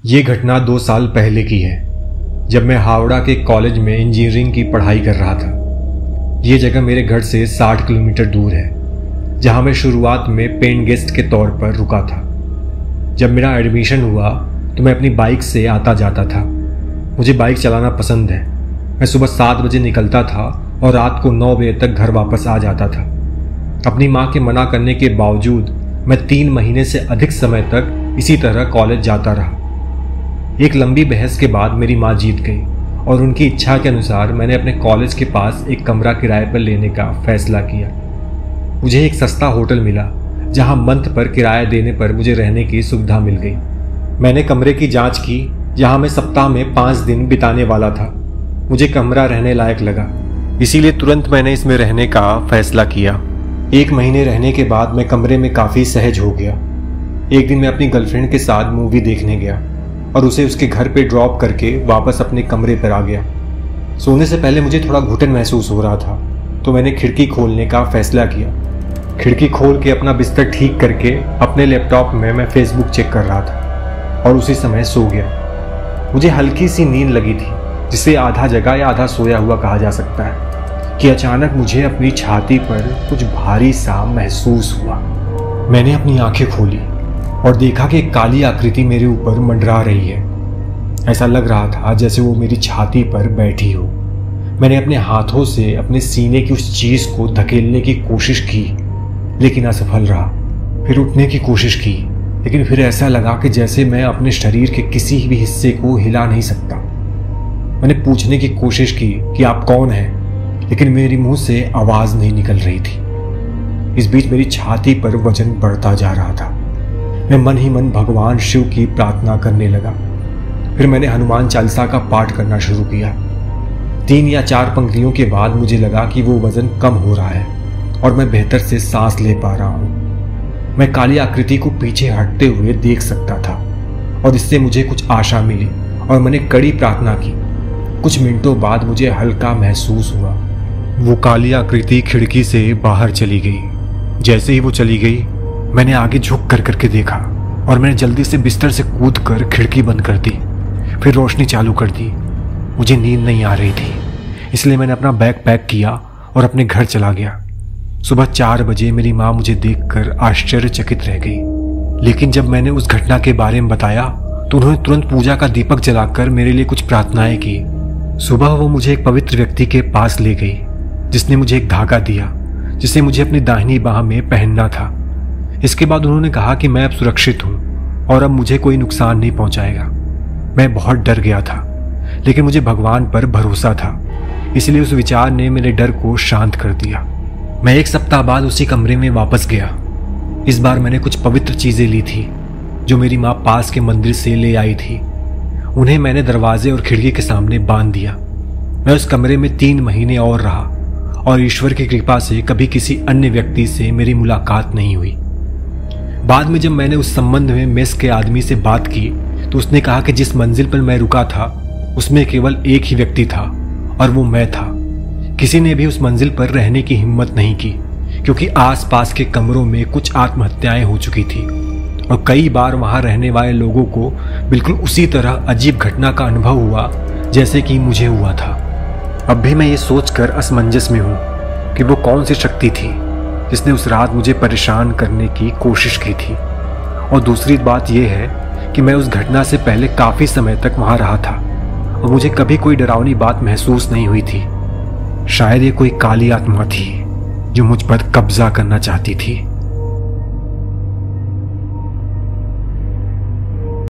ये घटना 2 साल पहले की है, जब मैं हावड़ा के कॉलेज में इंजीनियरिंग की पढ़ाई कर रहा था। ये जगह मेरे घर से 60 किलोमीटर दूर है, जहाँ मैं शुरुआत में पेइंग गेस्ट के तौर पर रुका था। जब मेरा एडमिशन हुआ तो मैं अपनी बाइक से आता जाता था। मुझे बाइक चलाना पसंद है। मैं सुबह 7 बजे निकलता था और रात को 9 बजे तक घर वापस आ जाता था। अपनी माँ के मना करने के बावजूद मैं 3 महीने से अधिक समय तक इसी तरह कॉलेज जाता रहा। एक लंबी बहस के बाद मेरी माँ जीत गई और उनकी इच्छा के अनुसार मैंने अपने कॉलेज के पास एक कमरा किराए पर लेने का फैसला किया। मुझे एक सस्ता होटल मिला, जहाँ मंथ पर किराया देने पर मुझे रहने की सुविधा मिल गई। मैंने कमरे की जांच की, जहाँ मैं सप्ताह में 5 दिन बिताने वाला था। मुझे कमरा रहने लायक लगा, इसीलिए तुरंत मैंने इसमें रहने का फैसला किया। 1 महीने रहने के बाद मैं कमरे में काफ़ी सहज हो गया। एक दिन मैं अपनी गर्लफ्रेंड के साथ मूवी देखने गया और उसे उसके घर पे ड्रॉप करके वापस अपने कमरे पर आ गया। सोने से पहले मुझे थोड़ा घुटन महसूस हो रहा था, तो मैंने खिड़की खोलने का फैसला किया। खिड़की खोल के अपना बिस्तर ठीक करके अपने लैपटॉप में मैं फेसबुक चेक कर रहा था और उसी समय सो गया। मुझे हल्की सी नींद लगी थी, जिसे आधा जगा या आधा सोया हुआ कहा जा सकता है, कि अचानक मुझे अपनी छाती पर कुछ भारी सा महसूस हुआ। मैंने अपनी आंखें खोली और देखा कि एक काली आकृति मेरे ऊपर मंडरा रही है। ऐसा लग रहा था जैसे वो मेरी छाती पर बैठी हो। मैंने अपने हाथों से अपने सीने की उस चीज को धकेलने की कोशिश की, लेकिन असफल रहा। फिर उठने की कोशिश की, लेकिन फिर ऐसा लगा कि जैसे मैं अपने शरीर के किसी भी हिस्से को हिला नहीं सकता। मैंने पूछने की कोशिश की कि आप कौन हैं, लेकिन मेरे मुंह से आवाज नहीं निकल रही थी। इस बीच मेरी छाती पर वजन बढ़ता जा रहा था। मैं मन ही मन भगवान शिव की प्रार्थना करने लगा। फिर मैंने हनुमान चालीसा का पाठ करना शुरू किया। 3 या 4 पंक्तियों के बाद मुझे लगा कि वो वजन कम हो रहा है और मैं बेहतर से सांस ले पा रहा हूँ। मैं काली आकृति को पीछे हटते हुए देख सकता था और इससे मुझे कुछ आशा मिली और मैंने कड़ी प्रार्थना की। कुछ मिनटों बाद मुझे हल्का महसूस हुआ। वो काली आकृति खिड़की से बाहर चली गई। जैसे ही वो चली गई, मैंने आगे झुक कर करके देखा और मैंने जल्दी से बिस्तर से कूद कर खिड़की बंद कर दी। फिर रोशनी चालू कर दी। मुझे नींद नहीं आ रही थी, इसलिए मैंने अपना बैग पैक किया और अपने घर चला गया। सुबह 4 बजे मेरी माँ मुझे देखकर आश्चर्यचकित रह गई, लेकिन जब मैंने उस घटना के बारे में बताया तो उन्होंने तुरंत पूजा का दीपक जलाकर मेरे लिए कुछ प्रार्थनाएं की। सुबह वो मुझे एक पवित्र व्यक्ति के पास ले गई, जिसने मुझे एक धागा दिया, जिसे मुझे अपनी दाहिनी बाह में पहनना था। इसके बाद उन्होंने कहा कि मैं अब सुरक्षित हूँ और अब मुझे कोई नुकसान नहीं पहुंचाएगा। मैं बहुत डर गया था, लेकिन मुझे भगवान पर भरोसा था, इसलिए उस विचार ने मेरे डर को शांत कर दिया। मैं 1 सप्ताह बाद उसी कमरे में वापस गया। इस बार मैंने कुछ पवित्र चीजें ली थी, जो मेरी माँ पास के मंदिर से ले आई थी। उन्हें मैंने दरवाजे और खिड़की के सामने बांध दिया। मैं उस कमरे में 3 महीने और रहा और ईश्वर की कृपा से कभी किसी अन्य व्यक्ति से मेरी मुलाकात नहीं हुई। बाद में जब मैंने उस संबंध में मेस के आदमी से बात की तो उसने कहा कि जिस मंजिल पर मैं रुका था उसमें केवल एक ही व्यक्ति था और वो मैं था। किसी ने भी उस मंजिल पर रहने की हिम्मत नहीं की, क्योंकि आसपास के कमरों में कुछ आत्महत्याएं हो चुकी थी और कई बार वहां रहने वाले लोगों को बिल्कुल उसी तरह अजीब घटना का अनुभव हुआ जैसे कि मुझे हुआ था। अब भी मैं ये सोचकर असमंजस में हूँ कि वो कौन सी शक्ति थी जिसने उस रात मुझे परेशान करने की कोशिश की थी। और दूसरी बात यह है कि मैं उस घटना से पहले काफ़ी समय तक वहाँ रहा था और मुझे कभी कोई डरावनी बात महसूस नहीं हुई थी। शायद ये कोई काली आत्मा थी जो मुझ पर कब्जा करना चाहती थी।